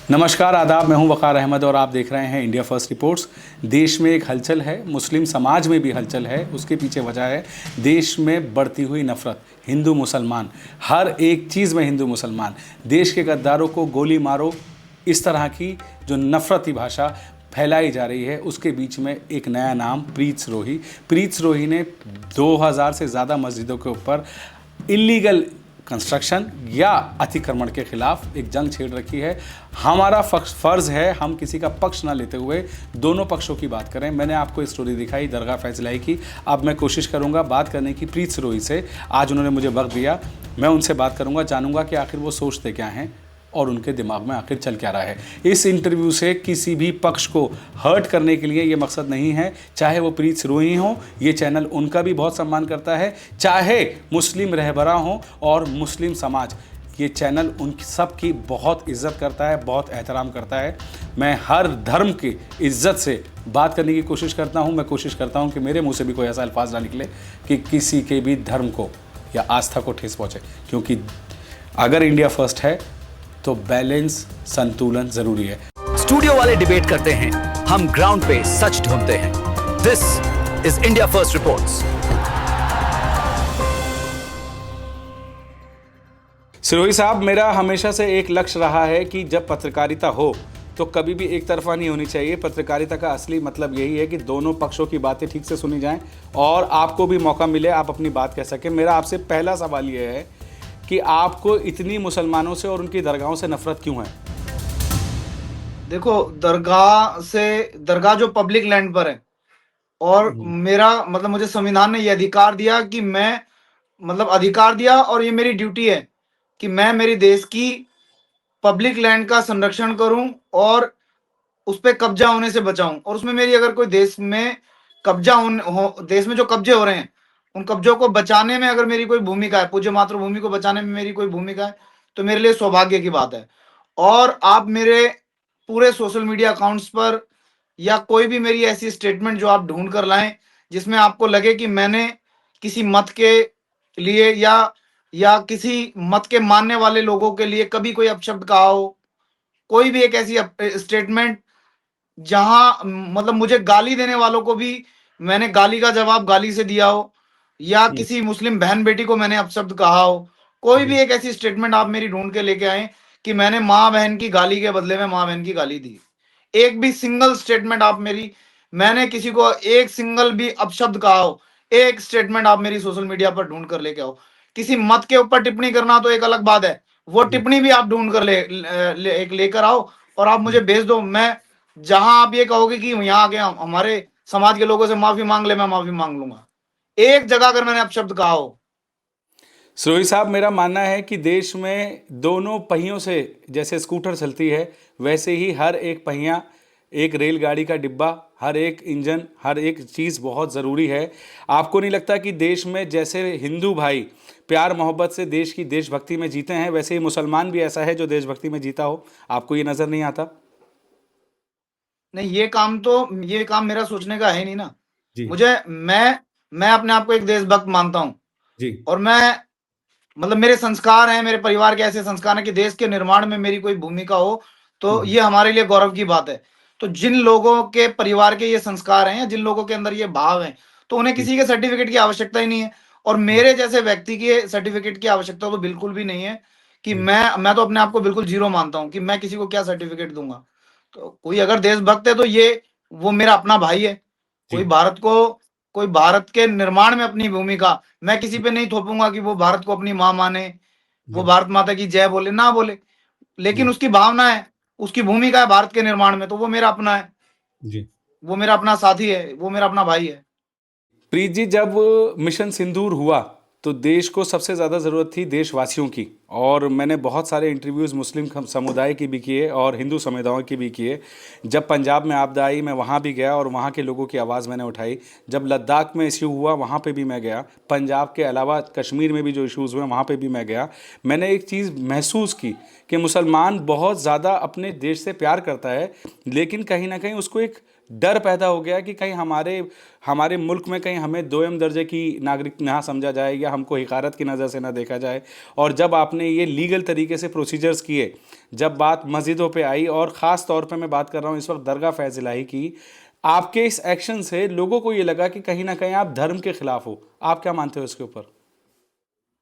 नमस्कार आदाब, मैं हूं वकार अहमद और आप देख रहे हैं इंडिया फर्स्ट रिपोर्ट्स। देश में एक हलचल है, मुस्लिम समाज में भी हलचल है। उसके पीछे वजह है देश में बढ़ती हुई नफरत। हिंदू मुसलमान, हर एक चीज़ में हिंदू मुसलमान, देश के गद्दारों को गोली मारो, इस तरह की जो नफरती भाषा फैलाई जा रही है। उसके बीच में एक नया नाम, प्रीत सिरोही। प्रीत सिरोही ने 2000 से ज़्यादा मस्जिदों के ऊपर इलीगल कंस्ट्रक्शन या अतिक्रमण के खिलाफ एक जंग छेड़ रखी है। हमारा फ़र्ज़ है हम किसी का पक्ष ना लेते हुए दोनों पक्षों की बात करें। मैंने आपको स्टोरी दिखाई दरगाह फैज़लाई की, अब मैं कोशिश करूंगा बात करने की प्रीत सिरोही से। आज उन्होंने मुझे वक्त दिया, मैं उनसे बात करूंगा, जानूंगा कि आखिर वो सोचते क्या हैं और उनके दिमाग में आखिर चल क्या रहा है। इस इंटरव्यू से किसी भी पक्ष को हर्ट करने के लिए ये मकसद नहीं है। चाहे वो प्रीत सिरोही हो, ये चैनल उनका भी बहुत सम्मान करता है, चाहे मुस्लिम रहबरा हो और मुस्लिम समाज, ये चैनल उन सब की बहुत इज्जत करता है, बहुत एहतराम करता है। मैं हर धर्म की इज्जत से बात करने की कोशिश करता हूँ। मैं कोशिश करता हूँ कि मेरे मुँह से भी कोई ऐसा अल्फाज ना निकले कि किसी के भी धर्म को या आस्था को ठेस पहुँचे, क्योंकि अगर इंडिया फर्स्ट है तो बैलेंस, संतुलन जरूरी है। स्टूडियो वाले डिबेट करते हैं, हम ग्राउंड पे सच ढूंढते हैं। This is India first reports. Sirohi साहब, मेरा हमेशा से एक लक्ष्य रहा है कि जब पत्रकारिता हो तो कभी भी एक तरफा नहीं होनी चाहिए। पत्रकारिता का असली मतलब यही है कि दोनों पक्षों की बातें ठीक से सुनी जाएं और आपको भी मौका मिले, आप अपनी बात कह सकें। मेरा आपसे पहला सवाल यह है कि आपको इतनी मुसलमानों से और उनकी दरगाहों से नफरत क्यों है? देखो, दरगाह जो पब्लिक लैंड पर है और मेरा मतलब मुझे संविधान ने ये अधिकार दिया कि मैं अधिकार दिया और ये मेरी ड्यूटी है कि मैं मेरी देश की पब्लिक लैंड का संरक्षण करूं और उस पे कब्जा होने से बचाऊं। और उसमें मेरी अगर कोई देश में देश में जो कब्जे हो रहे हैं उन कब्जों को बचाने में अगर मेरी कोई भूमिका है, पूज्य मातृभूमि को बचाने में मेरी कोई भूमिका है, तो मेरे लिए सौभाग्य की बात है। और आप मेरे पूरे सोशल मीडिया अकाउंट्स पर या कोई भी मेरी ऐसी स्टेटमेंट जो आप ढूंढ कर लाएं जिसमें आपको लगे कि मैंने किसी मत के लिए या किसी मत के मानने वाले लोगों के लिए कभी कोई अपशब्द कहा हो, कोई भी एक ऐसी स्टेटमेंट जहां मुझे गाली देने वालों को भी मैंने गाली का जवाब गाली से दिया हो, या किसी मुस्लिम बहन बेटी को मैंने अपशब्द कहा हो, कोई भी एक ऐसी स्टेटमेंट आप मेरी ढूंढ के लेके आए कि मैंने माँ बहन की गाली के बदले में माँ बहन की गाली दी। एक भी सिंगल स्टेटमेंट आप मेरी, मैंने किसी को एक सिंगल भी अपशब्द कहा हो, एक स्टेटमेंट आप मेरी सोशल मीडिया पर ढूंढ कर लेके आओ। किसी मत के ऊपर टिप्पणी करना तो एक अलग बात है, वो टिप्पणी भी आप ढूंढ कर लेकर आओ और आप मुझे भेज दो। मैं जहां आप ये कहोगे कि यहाँ आके हमारे समाज के लोगों से माफी मांग ले, मैं माफी मांग लूंगा। एक जगह अगर मैंने अपशब्द कहा हो। सिरोही साहब, मेरा मानना है कि देश में दोनों पहियों से जैसे स्कूटर चलती है, वैसे ही हर एक पहिया एक रेलगाड़ी का डिब्बा, हर एक इंजन, हर एक चीज़ बहुत ज़रूरी है। आपको नहीं लगता कि देश में जैसे हिंदू भाई प्यार मोहब्बत से देश की देशभक्ति में जीते हैं, वैसे ही मुसलमान भी ऐसा है जो देशभक्ति में जीता हो? आपको ये नज़र नहीं आता? नहीं, ये काम मेरा सोचने का है नहीं ना। जी मैं अपने आप को एक देशभक्त मानता हूँ जी और मैं मेरे संस्कार हैं, मेरे परिवार के ऐसे संस्कार हैं कि देश के निर्माण में मेरी कोई भूमिका हो तो ये हमारे लिए गौरव की बात है। तो जिन लोगों के परिवार के ये संस्कार हैं या जिन लोगों के अंदर ये भाव हैं, तो उन्हें किसी के सर्टिफिकेट की आवश्यकता ही नहीं है। और मेरे जैसे व्यक्ति के सर्टिफिकेट की आवश्यकता तो बिल्कुल भी नहीं है कि मैं तो अपने आप को बिल्कुल जीरो मानता हूँ कि मैं किसी को क्या सर्टिफिकेट दूंगा। तो कोई अगर देशभक्त है तो वो मेरा अपना भाई है। कोई जी भारत को कोई भारत के निर्माण में अपनी भूमिका, मैं किसी पे नहीं थोपूंगा कि वो भारत को अपनी माँ माने, वो जी भारत माता की जय बोले, ना बोले, लेकिन जी उसकी भावना है, उसकी भूमिका है भारत के निर्माण में, तो वो मेरा अपना है, जी वो मेरा अपना साथी है, वो मेरा अपना भाई है। प्रीत जी, जब मिशन सिंदूर हुआ तो देश को सबसे ज़्यादा ज़रूरत थी देशवासियों की। और मैंने बहुत सारे इंटरव्यूज़ मुस्लिम समुदाय की भी किए और हिंदू समुदायों की भी किए। जब पंजाब में आपदा आई, मैं वहाँ भी गया और वहाँ के लोगों की आवाज़ मैंने उठाई। जब लद्दाख में इश्यू हुआ, वहाँ पे भी मैं गया। पंजाब के अलावा कश्मीर में भी जो इश्यूज़ हुए, वहाँ पे भी मैं गया। मैंने एक चीज़ महसूस की कि मुसलमान बहुत ज़्यादा अपने देश से प्यार करता है, लेकिन कहीं ना कहीं उसको एक डर पैदा हो गया कि कहीं हमारे हमारे मुल्क में कहीं हमें दोयम दर्जे की नागरिक ना समझा जाए या हमको हिकारत की नज़र से ना देखा जाए। और जब आपने ये लीगल तरीके से प्रोसीजर्स किए, जब बात मस्जिदों पे आई, और ख़ास तौर पे मैं बात कर रहा हूँ इस वक्त दरगाह फैज़ इलाही की, आपके इस एक्शन से लोगों को ये लगा कि कहीं ना कहीं आप धर्म के खिलाफ हो। आप क्या मानते हो इसके ऊपर?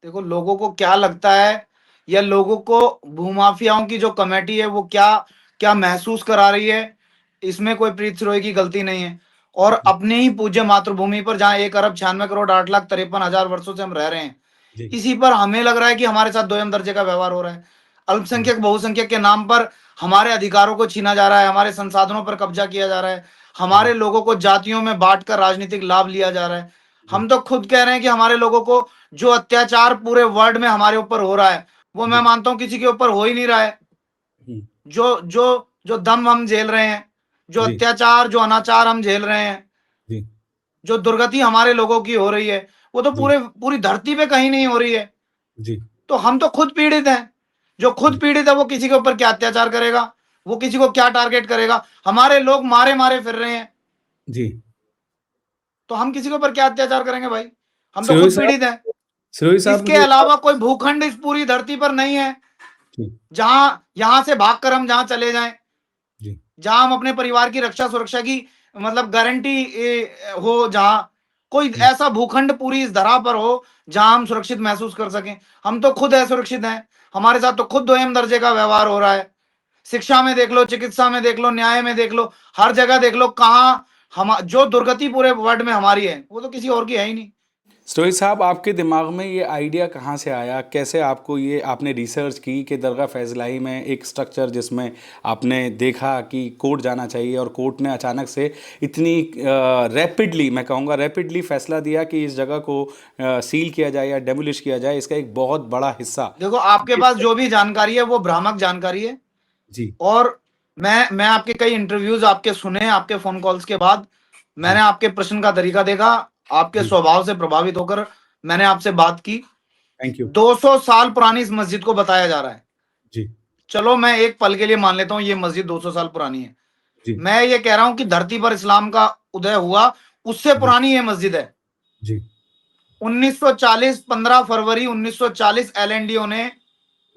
देखो, लोगों को क्या लगता है, या लोगों को भूमाफियाओं की जो कमेटी है वो क्या क्या महसूस करा रही है, इसमें कोई प्रीत सिरोही की गलती नहीं है। और अपने ही पूज्य मातृभूमि पर, जहां 1 अरब 96 करोड़ 8 लाख 53 हजार वर्षों से हम रह रहे हैं, जी। इसी पर हमें लग रहा है कि हमारे साथ दोयम दर्जे का व्यवहार हो रहा है। हम्म। अल्पसंख्यक बहुसंख्यक के नाम पर हमारे अधिकारों को छीना जा रहा है, हमारे संसाधनों पर कब्जा किया जा रहा है, जी। हमारे लोगों को जातियों में बांटकर राजनीतिक लाभ लिया जा रहा है। जी। हम तो खुद कह रहे हैं कि हमारे लोगों को जो अत्याचार पूरे वर्ल्ड में हमारे ऊपर हो रहा है, वो मैं जी। मानता हूं किसी के ऊपर हो ही नहीं रहा है। हम्म। जो जो जो दम हम झेल रहे हैं, जो जी। अत्याचार, जो अनाचार हम झेल रहे हैं, जी। जो दुर्गति हमारे लोगों की हो रही है, वो तो जी। पूरी धरती पे कहीं नहीं हो रही है। जी। तो हम तो खुद पीड़ित हैं। जो खुद जी। पीड़ित है वो किसी के ऊपर क्या अत्याचार करेगा, वो किसी को क्या टारगेट करेगा? हमारे लोग मारे मारे फिर रहे हैं, जी। तो हम किसी के ऊपर क्या अत्याचार करेंगे भाई? हम तो सिरोही खुद साहब, पीड़ित हैं। सिरोही साहब इसके मुझे एक बात। अलावा कोई भूखंड इस पूरी धरती पर नहीं है जी। जहां यहां से भागकर हम जहां चले जाएं, जी। जहां हम अपने परिवार की रक्षा सुरक्षा की मतलब गारंटी हो, जहां कोई हम्म। ऐसा भूखंड पूरी इस धरा पर हो जहां हम सुरक्षित महसूस कर सकें। हम तो खुद असुरक्षित हैं। हमारे साथ तो खुद दोयम दर्जे का व्यवहार हो रहा है। शिक्षा में देख लो, चिकित्सा में देख लो, न्याय में देख लो, हर जगह देख लो, कहाँ हम जो दुर्गति पूरे वर्ल्ड में हमारी है वो तो किसी और की है ही नहीं। स्टोरी साहब, आपके दिमाग में ये आइडिया कहाँ से आया? कैसे आपको ये, आपने रिसर्च की कि दरगाह फैज़लाही में एक स्ट्रक्चर जिसमें आपने देखा कि कोर्ट जाना चाहिए, और कोर्ट ने अचानक से इतनी रैपिडली, मैं कहूँगा रैपिडली फैसला दिया कि इस जगह को सील किया जाए या डेमोलिश किया जाए, इसका एक बहुत बड़ा हिस्सा। देखो, आपके पास जो भी जानकारी है वो भ्रामक जानकारी है। जी। और मैं आपके कई इंटरव्यूज आपके सुने, आपके फोन कॉल्स के बाद मैंने जी। आपके प्रश्न का तरीका देखा, आपके जी। स्वभाव से प्रभावित होकर मैंने आपसे बात की। Thank you. 200 साल पुरानी इस मस्जिद को बताया जा रहा है। जी। चलो, मैं एक पल के लिए मान लेता हूं ये मस्जिद 200 साल पुरानी है। जी। मैं ये कह रहा हूं कि धरती पर इस्लाम का उदय हुआ, उससे जी। पुरानी ये मस्जिद है। जी। 1940, 15 फरवरी 1940 एलएनडीओ ने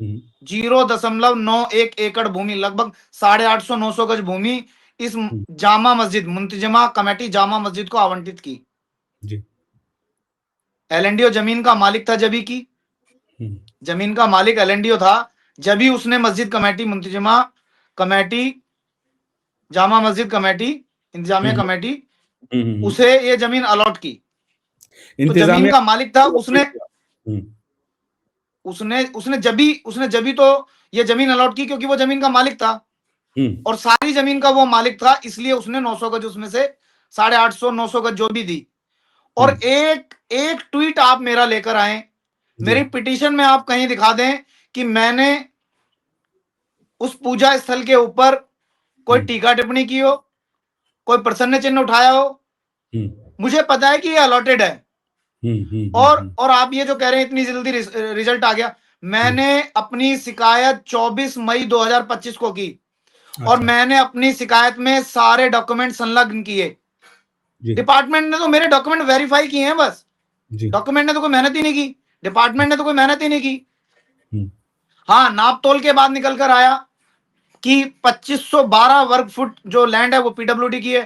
हम्म। 0.91 एकड़ भूमि, लगभग 850-900 गज भूमि, इस हम्म। जामा मस्जिद, मुंतजिमा कमेटी जामा मस्जिद को आवंटित की। जी। एलएनडीओ जमीन का मालिक था जभी की, हम्म। जमीन का मालिक एलएनडीओ था जब ही उसने मस्जिद committee, मुंतजिमा committee, Jama Masjid committee, इंतजामिया हम्म। कमेटी, हम्म। उसे ये जमीन अलॉट की। तो जमीन इंतजामिया। का मालिक था, उसने हम्म। उसने उसने जबी तो ये जमीन अलॉट की क्योंकि वो जमीन का मालिक था, हम्म। और सारी जमीन का वो मालिक था, इसलिए उसने 900 गज उसमें से 850 900 गज जो भी दी। और हम्म। एक एक ट्वीट आप मेरा लेकर आए, जी। मेरी पिटीशन में आप कहीं दिखा दें कि मैंने उस पूजा स्थल के ऊपर कोई हम्म। टीका टिप्पणी की हो, कोई प्रसन्न चिन्ह उठाया हो। हम्म। मुझे पता है कि ये अलॉटेड है। हम्म। हम्म। और आप ये जो कह रहे हैं इतनी जल्दी रिजल्ट आ गया, हम्म। मैंने अपनी शिकायत 24 मई 2025 को की, और अच्छा। मैंने अपनी शिकायत में सारे डॉक्यूमेंट संलग्न किए। जी। डिपार्टमेंट ने तो मेरे डॉक्यूमेंट वेरीफाई किए हैं बस। जी। डॉक्यूमेंट ने तो कोई मेहनत ही नहीं की, डिपार्टमेंट ने तो कोई मेहनत ही नहीं की। हम्म। हाँ, नाप तोल के बाद निकल कर आया कि 2512 वर्ग फुट जो लैंड है वो पीडब्ल्यूडी की है।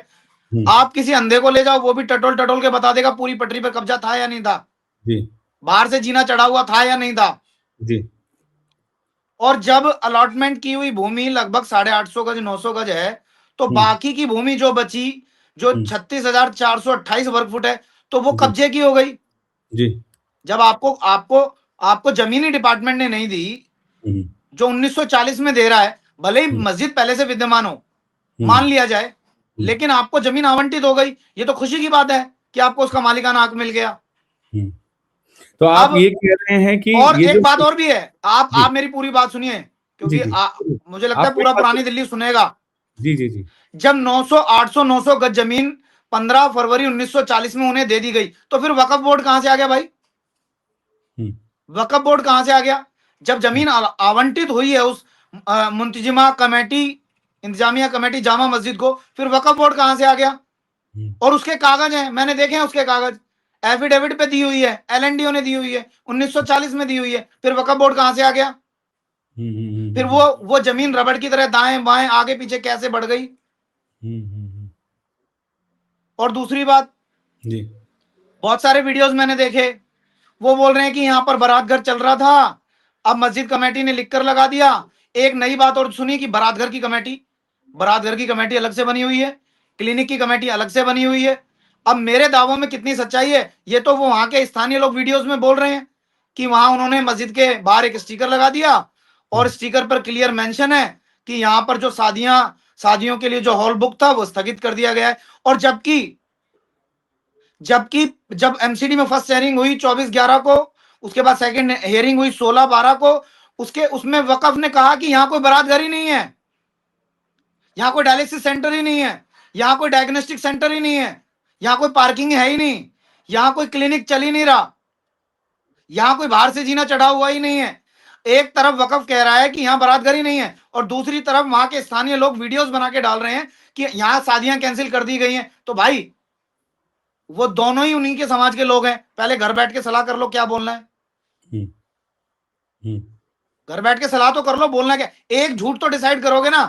हम्म। आप किसी अंधे को ले जाओ, वो भी टटोल टटोल के बता देगा पूरी पटरी पर कब्जा था या नहीं था, जी। बाहर से जीना चढ़ा हुआ था या नहीं था। जी। और जब अलॉटमेंट की हुई भूमि लगभग 850 गज 900 गज है, तो हम्म। बाकी की भूमि जो बची, जो हम्म। 36,428 वर्ग फुट है, तो वो जी। कब्जे की हो गई। जी। जब आपको आपको आपको जमीनी डिपार्टमेंट ने नहीं दी, हम्म। जो 1940 में दे रहा है, भले ही हम्म। मस्जिद पहले से विद्यमान हो, हम्म। मान लिया जाए, हम्म। लेकिन आपको जमीन आवंटित हो गई, ये तो खुशी की बात है कि आपको उसका मालिकाना हक मिल गया। हम्म। तो आप अब ये कह रहे हैं कि और ये एक जो। बात और भी है, जी। आप मेरी पूरी बात सुनिए, जी। क्योंकि जी। मुझे लगता आप है मेरी पूरा बात पुरानी सुनिए। दिल्ली सुनेगा। जी। जी। जी। जब 900 800 900 गज जमीन 15 फरवरी 1940 में उन्हें दे दी गई, तो फिर वक्फ बोर्ड कहां से आ गया भाई? हम्म। वक्फ बोर्ड कहां से आ गया? जब जमीन आवंटित हुई है उस मुंतजिमा कमेटी इंतजामिया कमेटी जामा मस्जिद को, फिर वक्फ बोर्ड कहां से आ गया? और उसके कागज हैं, मैंने देखे हैं उसके कागज, एफिडेविट पे दी हुई है, एलएनडीओ ने दी हुई है, 1940 में दी हुई है, फिर वक्फ बोर्ड कहां से आ गया? फिर वो जमीन रबड़ की तरह दाएं बाएं आगे पीछे कैसे बढ़ गई? और दूसरी बात, जी बहुत सारे वीडियोस मैंने देखे, वो बोल रहे हैं कि यहां पर बारात घर चल रहा था, अब मस्जिद कमेटी ने लिखकर लगा दिया। एक नई बात और सुनी कि बारात घर की कमेटी अलग से बनी हुई है, क्लिनिक की कमेटी अलग से बनी हुई है। अब मेरे दावों में कितनी सच्चाई है, ये तो वो वहां के स्थानीय लोग वीडियोस में बोल रहे हैं कि वहां उन्होंने मस्जिद के बाहर एक स्टिकर लगा दिया और स्टिकर पर क्लियर मेंशन है कि यहां पर जो शादियों के लिए जो हॉल बुक था वो स्थगित कर दिया गया है। और जबकि जब एमसीडी में फर्स्ट हियरिंग हुई 24/11 को, उसके बाद सेकंड हियरिंग हुई 16/12 को, उसमें वक्फ ने कहा कि यहां कोई बारात घर ही नहीं है, यहां कोई डायलिसिस सेंटर ही नहीं है, यहां कोई डायग्नोस्टिक सेंटर ही नहीं है, यहां कोई पार्किंग है ही नहीं, यहां कोई क्लिनिक चल ही नहीं रहा, यहां कोई बाहर से जीना चढ़ा हुआ ही नहीं है। एक तरफ वक्फ कह रहा है कि यहां बारात घर ही नहीं है, और दूसरी तरफ वहां के स्थानीय लोग वीडियोस बना के डाल रहे हैं कि यहां शादियां कैंसिल कर दी गई हैं। तो भाई वो दोनों ही उन्हीं के समाज के लोग हैं, पहले घर बैठ के सलाह कर लो क्या बोलना है। घर बैठ के सलाह तो कर लो, बोलना क्या, एक झूठ तो डिसाइड करोगे ना।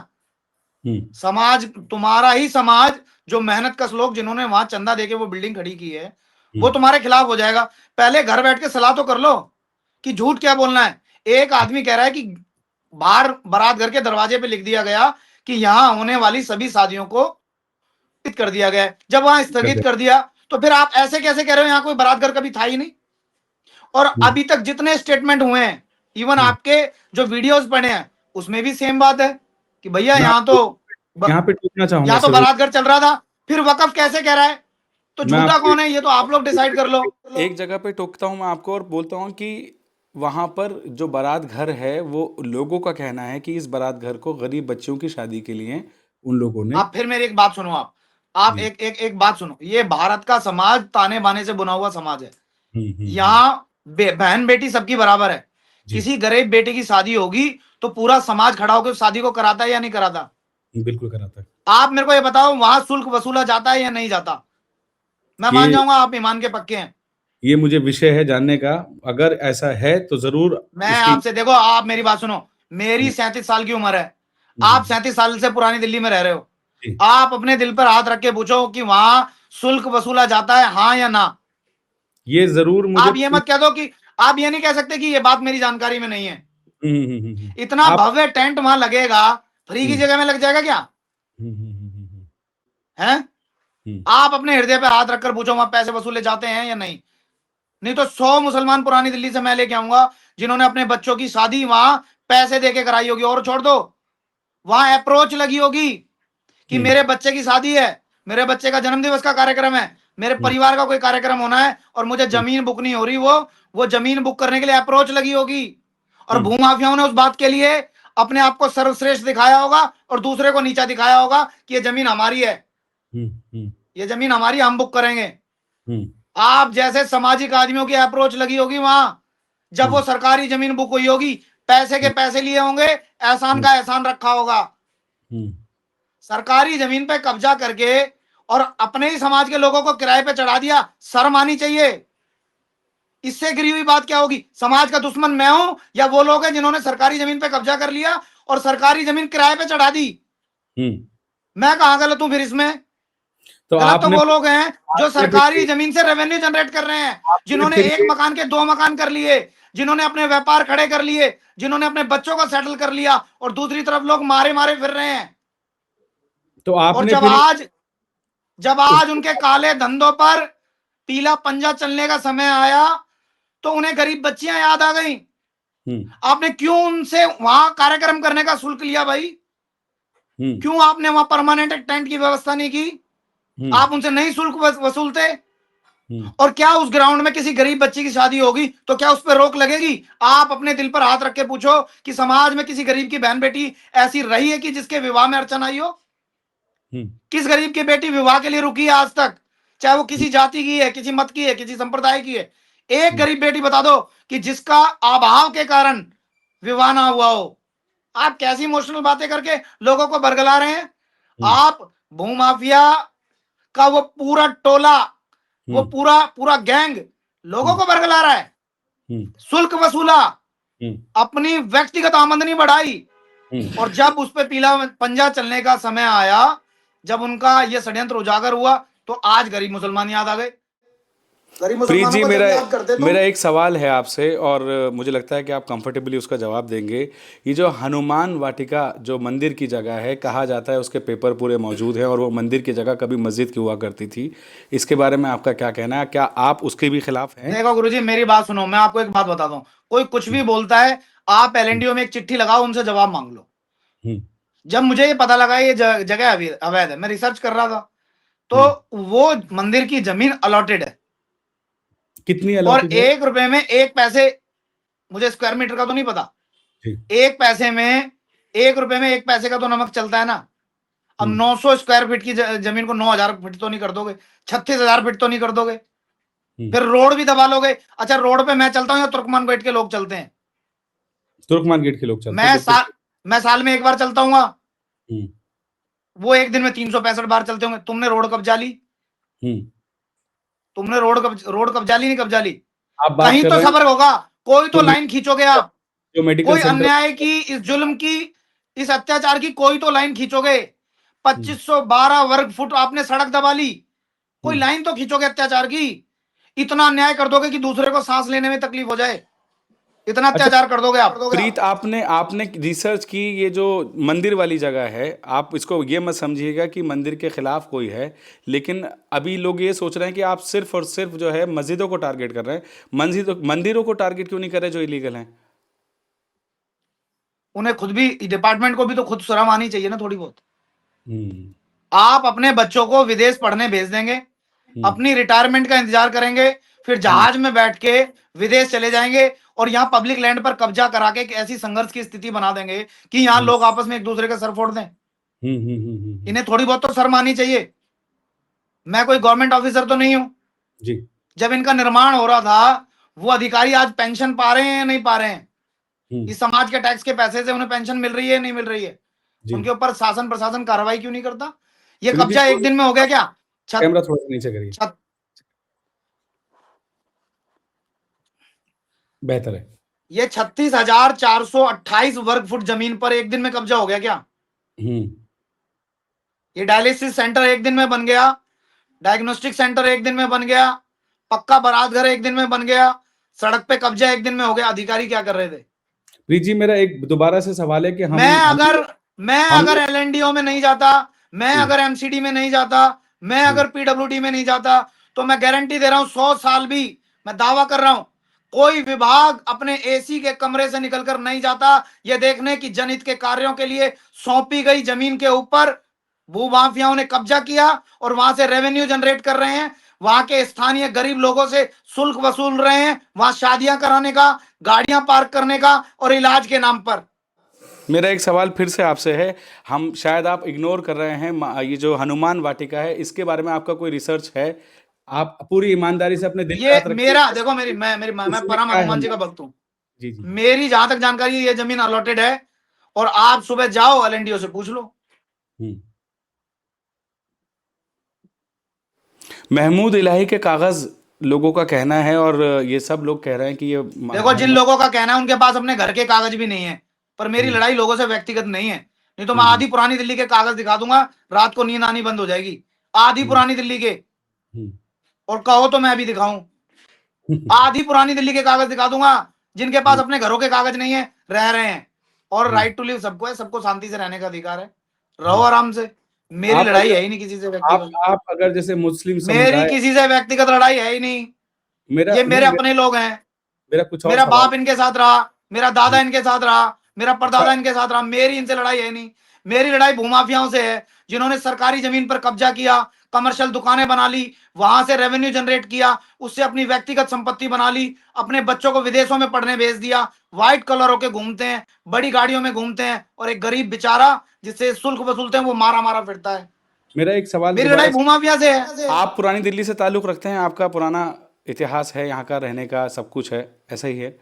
समाज, तुम्हारा ही समाज, जो मेहनत कश लोग जिन्होंने वहां चंदा देके वो बिल्डिंग खड़ी की है, वो तुम्हारे खिलाफ हो जाएगा। पहले घर बैठ के सलाह तो कर लो कि झूठ क्या बोलना है। एक आदमी कह रहा है कि बाहर बारात घर के दरवाजे पे लिख दिया गया कि यहां होने वाली सभी शादियों को स्थगित कर दिया गया है। जब वहां स्थगित कर दिया तो फिर आप ऐसे कैसे कह रहे हो यहां कोई बारात घर कभी था ही नहीं? और अभी तक जितने स्टेटमेंट हुए हैं, इवन आपके जो वीडियोस पड़े हैं, उसमें भी सेम बात है कि भैया यहाँ तो टोकना चाहूंगा यहाँ तो सिर्फ, बारात घर चल रहा था, फिर वक्फ कैसे कह रहा है? तो मैं झूठा आपको कौन है, ये तो आप लोग डिसाइड कर लो। एक जगह पे टोकता हूं मैं आपको और बोलता हूं कि वहां पर जो बारात घर है वो लोगों का कहना है कि इस बारात घर को गरीब बच्चियों की शादी के लिए उन लोगों ने। आप फिर मेरी एक बात सुनो, आप जी एक बात सुनो, ये भारत का समाज ताने बाने से बुना हुआ समाज है। हम्म। यहाँ बहन बेटी सबकी बराबर है। जी किसी गरीब बेटे की शादी होगी तो पूरा समाज खड़ा होकर उस शादी को कराता है या नहीं कराता? बिल्कुल कराता है। आप मेरे को ये बताओ, वहां शुल्क वसूला जाता है या नहीं जाता? मैं मान ये जाऊंगा आप ईमान के पक्के हैं। ये मुझे विषय है जानने का, अगर ऐसा है तो जरूर मैं इसकी। आपसे, देखो आप मेरी बात सुनो, मेरी 37 साल की उम्र है, आप 37 साल से पुरानी दिल्ली में रह रहे हो। जी। आप अपने दिल पर हाथ रख के पूछो कि वहां शुल्क वसूला जाता है, हाँ या ना? ये जरूर मुझे आप ये मत कह दो कि, आप ये नहीं कह सकते कि ये बात मेरी जानकारी में नहीं है। इतना आप भव्य टेंट वहां लगेगा, फ्री की जगह में लग जाएगा क्या? है? आप अपने हृदय पे हाथ रखकर पूछो वहां पैसे वसूले जाते हैं या नहीं। नहीं तो 100 मुसलमान पुरानी दिल्ली से मैं लेके आऊंगा जिन्होंने अपने बच्चों की शादी वहां पैसे देके कराई होगी। और छोड़ दो, वहां अप्रोच लगी होगी कि मेरे बच्चे की शादी है, मेरे बच्चे का जन्मदिवस का कार्यक्रम है, मेरे परिवार का कोई कार्यक्रम होना है और मुझे जमीन बुक नहीं हो रही, वो जमीन बुक करने के लिए अप्रोच लगी होगी। और भूमाफियाओं ने उस बात के लिए अपने आप को सर्वश्रेष्ठ दिखाया होगा और दूसरे को नीचा दिखाया होगा कि ये जमीन हमारी है, ये जमीन हमारी, हम बुक करेंगे। आप जैसे सामाजिक आदमियों की अप्रोच लगी होगी वहां, जब वो सरकारी जमीन बुक हुई होगी, पैसे के पैसे लिए होंगे, एहसान का एहसान रखा होगा। सरकारी जमीन पे कब्जा करके और अपने ही समाज के लोगों को किराए पे चढ़ा दिया, शर्म आनी चाहिए। इससे गिरी हुई बात क्या होगी? समाज का दुश्मन मैं हूं या वो लोग हैं जिन्होंने सरकारी जमीन पे कब्जा कर लिया और सरकारी जमीन किराए पे चढ़ा दी? मैं कहां गलत हूं फिर इसमें? तो गलत तो आपने वो लोग हैं जो आपने सरकारी फिर जमीन से रेवेन्यू जनरेट कर रहे हैं, जिन्होंने फिर एक मकान के 2 मकान कर लिए, जिन्होंने अपने व्यापार खड़े कर लिए, जिन्होंने अपने बच्चों को सेटल कर लिया, और दूसरी तरफ लोग मारे मारे फिर रहे हैं। तो और आपने जब आज उनके काले धंधों पर पीला पंजा चलने का समय आया तो उन्हें गरीब बच्चियां याद आ गई। आपने क्यों उनसे वहां कार्यक्रम करने का शुल्क लिया भाई? क्यों आपने वहां परमानेंट टेंट की व्यवस्था नहीं की? आप उनसे नहीं शुल्क वसूलते? और क्या उस ग्राउंड में किसी गरीब बच्ची की शादी होगी तो क्या उस पर रोक लगेगी? आप अपने दिल पर हाथ रख के पूछो कि समाज में किसी गरीब की बहन बेटी ऐसी रही है कि जिसके विवाह में अड़चन आई हो? किस गरीब की बेटी विवाह के लिए रुकी है आज तक? चाहे वो किसी जाति की है, किसी मत की है, किसी संप्रदाय की है, एक गरीब बेटी बता दो कि जिसका अभाव के कारण विवाह ना हुआ हो। आप कैसी इमोशनल बातें करके लोगों को बरगला रहे हैं। आप भूमाफिया का वो पूरा टोला, वो पूरा पूरा गैंग लोगों को बरगला रहा है, शुल्क वसूला, अपनी व्यक्तिगत आमदनी बढ़ाई, और जब उस पे पीला पंजा चलने का समय आया, जब उनका ये षड्यंत्र उजागर हुआ, तो आज गरीब मुसलमान याद आ गए। गरीब प्रीत मुसलमानों जी, को जब मेरा याद करते तो मेरा एक सवाल है आपसे, और मुझे लगता है कि आप कंफर्टेबली उसका जवाब देंगे। ये जो हनुमान वाटिका जो मंदिर की जगह है, कहा जाता है उसके पेपर पूरे मौजूद हैं, और वो मंदिर की जगह कभी मस्जिद की हुआ करती थी। इसके बारे में आपका क्या कहना है? क्या आप उसके भी खिलाफ हैं? देखो गुरुजी, मेरी बात सुनो, मैं आपको एक बात बताता हूँ। कोई कुछ भी बोलता है, आप एलएनडीओ में एक चिट्ठी लगाओ, उनसे जवाब मांग लो। हम्म, जब मुझे ये पता लगा ये जगह अवैध है, मैं रिसर्च कर रहा था, तो वो मंदिर की जमीन अलॉटेड है, कितनी और अलॉटेड है? 1 रुपए में 1 पैसे, मुझे स्क्वायर मीटर का तो नहीं पता, जी। 1 पैसे में, 1 रुपए में 1 पैसे का तो नमक चलता है ना। अब 900 स्क्वायर फीट की जमीन को 9,000 फीट तो नहीं कर दोगे, 36,000 फीट तो नहीं कर दोगे, फिर रोड भी दबा लोगे। अच्छा, रोड पे मैं चलता हूँ या तुर्कमान गेट के लोग चलते हैं? तुर्कमान गेट के लोग चलते हैं, मैं बिल्कुल। साल मैं साल में 1 बार चलता हूँ, हम्म, वो एक दिन में 365 बार चलते होंगे। तुमने रोड कब्जा ली, हम्म। तुमने रोड कब्जा ली, नहीं कब्जा ली? आप बात कहीं कर तो रहे हैं सब्र होगा, कोई तो जो लाइन खींचोगे आप, जो मेडिकल कोई सेंटर। अन्याय की, इस जुल्म की, इस अत्याचार की कोई तो लाइन खींचोगे। 2512 वर्ग फुट आपने सड़क दबा ली, कोई लाइन तो खींचोगे अत्याचार की। इतना अन्याय कर दोगे कि दूसरे को सांस लेने में तकलीफ हो जाए, इतना अच्छा अत्याचार कर दोगे आप। प्रीत, आपने आपने रिसर्च की, ये जो मंदिर वाली जगह है, आप इसको ये मत समझिएगा कि मंदिर के खिलाफ कोई है, लेकिन अभी लोग ये सोच रहे हैं कि आप सिर्फ और सिर्फ जो है मस्जिदों को टारगेट कर रहे हैं। मंदिरों को टारगेट क्यों नहीं कर रहे जो इलीगल हैं? उन्हें खुद भी, डिपार्टमेंट को भी तो खुद शर्म आनी चाहिए ना थोड़ी बहुत। हम्म, आप अपने बच्चों को विदेश पढ़ने भेज देंगे, अपनी रिटायरमेंट का इंतजार करेंगे, फिर जहाज में बैठ के विदेश चले जाएंगे, और यहाँ पब्लिक लैंड पर कब्जा करा के एक ऐसी संघर्ष की स्थिति बना देंगे कि यहाँ लोग आपस में एक दूसरे के सर फोड़ दें। इन्हें थोड़ी बहुत तो शर्म आनी चाहिए। मैं कोई गवर्नमेंट ऑफिसर तो नहीं हूं। जी। जब इनका निर्माण हो रहा था, वो अधिकारी आज पेंशन पा रहे हैं या नहीं पा रहे हैं? इस समाज के टैक्स के पैसे से उन्हें पेंशन मिल रही है नहीं मिल रही है? जी। उनके ऊपर शासन प्रशासन कार्रवाई क्यों नहीं करता? ये प्रीति, कब्जा एक दिन में हो गया क्या? छत कैमरा थोड़ा सा नीचे करिए, छत बेहतर है। ये 36,428 वर्ग फुट जमीन पर एक दिन में कब्जा हो गया क्या? हम्म, ये डायलिसिस सेंटर एक दिन में बन गया, डायग्नोस्टिक सेंटर एक दिन में बन गया, पक्का बारात घर एक दिन में बन गया, सड़क पे कब्जा एक दिन में हो गया। अधिकारी क्या कर रहे थे? प्रीत जी, मेरा एक दोबारा से सवाल है कि मैं हम अगर मैं हम अगर एलएनडीओ में नहीं जाता, मैं अगर एमसीडी में नहीं जाता, मैं अगर पीडब्ल्यूडी में नहीं जाता, तो मैं गारंटी दे रहा हूं 100 साल भी, मैं दावा कर रहा हूं, कोई विभाग अपने एसी के कमरे से निकलकर नहीं जाता यह देखने की जनहित के कार्यों के लिए सौंपी गई जमीन के ऊपर भूमाफियाओं ने कब्जा किया और वहां से रेवेन्यू जनरेट कर रहे हैं, वहां के स्थानीय गरीब लोगों से शुल्क वसूल रहे हैं, वहां शादियां कराने का, गाड़ियां पार्क करने का और इलाज के नाम पर। मेरा एक सवाल फिर से आपसे है, हम शायद आप इग्नोर कर रहे हैं, ये जो हनुमान वाटिका है इसके बारे में आपका कोई रिसर्च है? आप पूरी ईमानदारी से अपने दिल पे ये हाथ रखिए। मेरा, देखो, मैं इसमें परम क्या है हनुमान जी का हनुमान? भक्त हूँ। जी जी। मेरी जहां तक जानकारी है, ये जमीन अलॉटेड है, और आप सुबह जाओ एलएनडीओ से पूछ लो। हम्म। महमूद इलाही के कागज लोगों का कहना है, और ये सब लोग कह रहे हैं कि ये देखो, जिन लोगों का कहना है उनके पास अपने घर के कागज भी नहीं है, पर मेरी लड़ाई लोगों से व्यक्तिगत नहीं है। नहीं तो मैं आधी पुरानी दिल्ली के कागज दिखा दूंगा, रात को नींद आनी बंद हो जाएगी। आधी पुरानी दिल्ली के, और कहो तो मैं भी दिखाऊं, आधी पुरानी दिल्ली के कागज दिखा दूंगा, जिनके पास अपने घरों के कागज नहीं है, रह रहे हैं। और राइट टू लिव सबको है, सबको शांति से रहने का अधिकार है, रहो आराम से। मेरी लड़ाई है ही नहीं किसी से व्यक्तिगत, आप अगर जैसे मुस्लिम मेरी समुदाय, किसी से व्यक्तिगत लड़ाई है ही नहीं। मेरा ये मेरे नहीं, अपने लोग हैं। मेरा कुछ और मेरा सवाल। बाप इनके साथ रहा, मेरा दादा इनके साथ रहा, मेरा परदादा इनके साथ रहा। मेरी इनसे लड़ाई है नहीं। मेरी लड़ाई भूमाफियाओं से है, जिन्होंने सरकारी जमीन पर कब्जा किया, कमर्शियल दुकानें बना ली, वहां से रेवेन्यू जनरेट किया, उससे अपनी व्यक्तिगत संपत्ति बना ली, अपने बच्चों को विदेशों में पढ़ने भेज दिया, व्हाइट कलर होके घूमते हैं, बड़ी गाड़ियों में घूमते हैं, और एक गरीब बेचारा जिससे शुल्क वसूलते हैं वो मारा मारा फिरता है। मेरा एक सवाल मेरी दोबारा लड़ाई भूमाफिया से है। आप पुरानी दिल्ली से ताल्लुक़ रखते हैं, आपका पुराना इतिहास है यहाँ का, रहने का सब कुछ है, ऐसा ही है?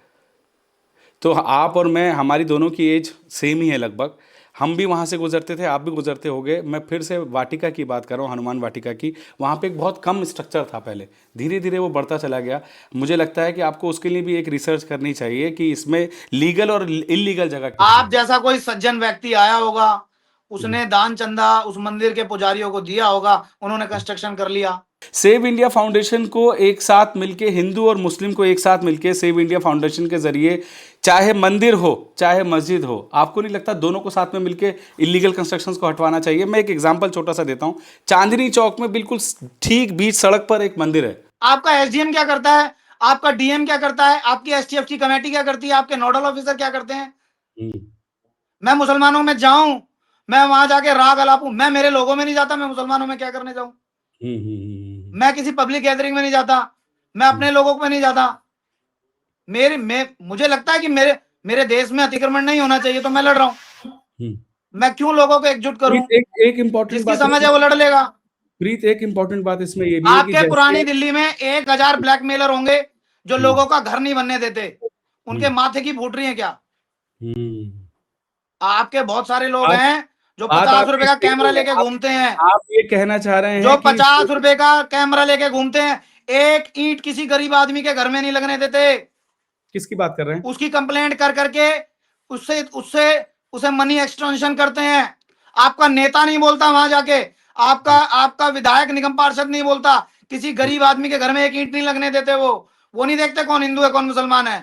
तो आप और मैं, हमारी दोनों की एज सेम ही है लगभग। हम भी वहाँ से गुजरते थे, आप भी गुजरते होगे। मैं फिर से वाटिका की बात कर रहा हूँ, हनुमान वाटिका की। वहाँ पे एक बहुत कम स्ट्रक्चर था पहले, धीरे धीरे वो बढ़ता चला गया। मुझे लगता है कि आपको उसके लिए भी एक रिसर्च करनी चाहिए कि इसमें लीगल और इलीगल जगह कितनी आप है। जैसा कोई सज्जन व्यक्ति आया होगा, उसने दान चंदा उस मंदिर के पुजारियों को दिया होगा, उन्होंने कंस्ट्रक्शन कर लिया। सेव इंडिया फाउंडेशन को एक साथ मिलके, हिंदू और मुस्लिम को एक साथ मिलके सेव इंडिया फाउंडेशन के जरिए, चाहे मंदिर हो चाहे मस्जिद हो, आपको नहीं लगता दोनों को साथ में मिलके इलीगल कंस्ट्रक्शंस को हटवाना चाहिए? मैं एक एग्जांपल छोटा सा देता हूं। चांदनी चौक में बिल्कुल ठीक बीच सड़क पर एक मंदिर है। आपका एसडीएम क्या करता है, आपका डीएम क्या करता है, आपकी एसटीएफ की कमेटी क्या करती है, आपके नोडल ऑफिसर क्या करते हैं? मैं मुसलमानों में जाऊं, मैं वहां जाके राग अलापूं, मैं मेरे लोगों में नहीं जाता, मैं मुसलमानों में क्या करने जाऊं? मैं किसी पब्लिक गैदरिंग में नहीं जाता, मैं अपने लोगों में नहीं जाता। मुझे लगता है कि मेरे देश में अतिक्रमण नहीं होना चाहिए, तो मैं लड़ रहा हूं। मैं क्यों लोगों को एकजुट करूं? एक इंपॉर्टेंट जिसकी बात समझ है वो लड़ लेगा। प्रीत, एक इंपॉर्टेंट बात इसमें ये भी है कि आपके पुरानी जैसे दिल्ली में 1000 ब्लैकमेलर होंगे जो लोगों का घर नहीं बनने देते, उनके माथे की फूट रही है क्या? आपके बहुत सारे लोग बात हैं जो बात 50 आपकी रुपए का सही कैमरा है। लेके घूमते हैं, आप ये कहना चाह रहे जो हैं कि 50 रुपए का कैमरा लेके घूमते हैं, एक ईंट किसी गरीब आदमी के घर में नहीं लगने देते। किसकी बात कर रहे हैं? उसकी कंप्लेंट कर करके उससे उससे उसे मनी एक्सटॉर्शन करते हैं। आपका नेता नहीं बोलता वहां जाके, आपका आपका विधायक निगम पार्षद नहीं बोलता, किसी गरीब आदमी के घर में एक ईंट नहीं लगने देते। वो नहीं देखते कौन हिंदू है कौन मुसलमान है,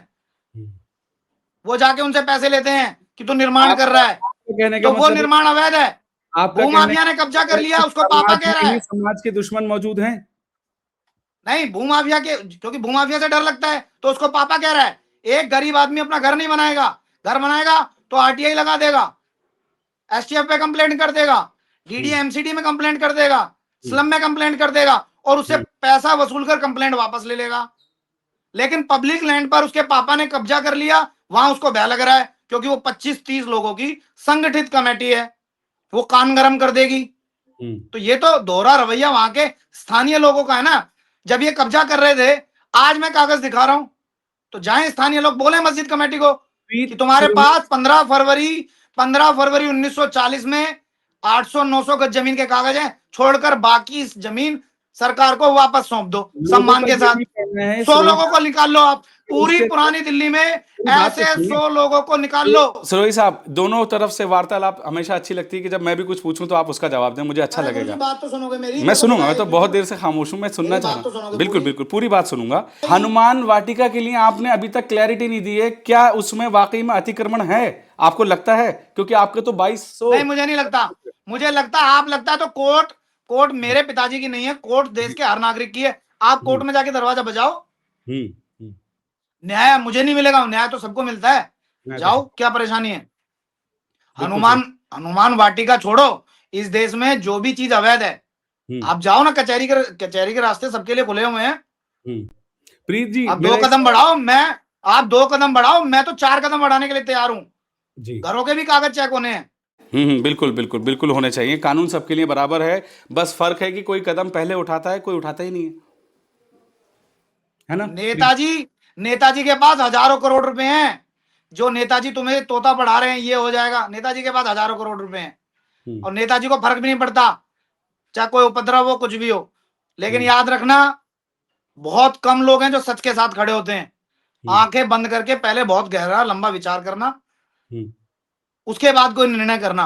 वो जाके उनसे पैसे लेते हैं कि तू निर्माण कर रहा है, कहने का तो वो मतलब निर्माण अवैध है। आपका कहने भूमाफिया ने कब्जा कर लिया, उसको पापा समाज कह रहा में है। ही समाज के दुश्मन मौजूद हैं। नहीं, भूमाफिया के, क्योंकि भूमाफिया से डर लगता है तो उसको पापा कह रहा है। एक गरीब आदमी अपना घर नहीं बनाएगा, घर बनाएगा तो आरटीआई लगा देगा, एसटीएफ पे कंप्लेंट कर देगा, डीडीएमसीडी में कंप्लेंट कर देगा, स्लम में कंप्लेंट कर देगा और उससे पैसा वसूल कर कंप्लेंट वापस ले लेगा। लेकिन पब्लिक लैंड पर उसके पापा ने कब्जा कर लिया, वहां उसको भय लग रहा है क्योंकि वो 25-30 लोगों की संगठित कमेटी है, वो कान गरम कर देगी। तो ये तो दोहरा रवैया वहां के स्थानीय लोगों का है ना। जब ये कब्जा कर रहे थे, आज मैं कागज दिखा रहा हूं, तो जाएं स्थानीय लोग बोले मस्जिद कमेटी को कि तुम्हारे पास 15 फरवरी 1940 में 800-900 गज जमीन के कागज हैं, छोड़कर बाकी जमीन सरकार को वापस सौंप दो सम्मान के साथ। 100 लोगों को निकाल लो, आप पूरी पुरानी दिल्ली में ऐसे 100 लोगों को निकाल लो। सरोही साहब, दोनों तरफ से वार्तालाप हमेशा अच्छी लगती है कि जब मैं भी कुछ पूछूं तो आप उसका जवाब दें, मुझे अच्छा लगेगा। बात तो सुनोगे मेरी? मैं सुनूंगा, मैं तो बहुत देर से खामोश हूं, मैं सुनना चाह रहा हूं। बिल्कुल बिल्कुल, पूरी बात सुनूंगा। हनुमान वाटिका के लिए आपने अभी तक क्लैरिटी नहीं दी है, क्या उसमें वाकई में अतिक्रमण है? आपको लगता है? क्योंकि आपके तो 2200। नहीं, मुझे नहीं लगता। मुझे लगता आप लगता है तो कोर्ट मेरे पिताजी की नहीं है, कोर्ट देश के हर नागरिक की है। आप कोर्ट में जाके दरवाजा बजाओ, न्याय मुझे नहीं मिलेगा, न्याय तो सबको मिलता है। जाओ, क्या परेशानी है? हनुमान वाटिका छोड़ो, इस देश में जो भी चीज अवैध है, आप जाओ ना, कचहरी के रास्ते सबके लिए खुले हुए हैं। प्रीत जी, आप 2 कदम बढ़ाओ, आप 2 कदम बढ़ाओ, मैं तो 4 कदम बढ़ाने के लिए तैयार हूं। घरों के भी कागज चेक होने हैं। बिल्कुल बिल्कुल बिल्कुल होने चाहिए। कानून सबके लिए बराबर है, बस फर्क है कि कोई कदम पहले उठाता है, कोई उठाता ही नहीं है ना? नेताजी के पास हजारों करोड़ रुपए हैं। जो नेताजी तुम्हें तोता पढ़ा रहे हैं ये हो जाएगा, नेताजी के पास हजारों करोड़ रुपए हैं और नेताजी को फर्क भी नहीं पड़ता, चाहे कोई उपद्रव हो, कुछ भी हो। लेकिन याद रखना, बहुत कम लोग हैं जो सच के साथ खड़े होते हैं। आंखें बंद करके पहले बहुत गहरा लंबा विचार करना, उसके बाद कोई निर्णय करना।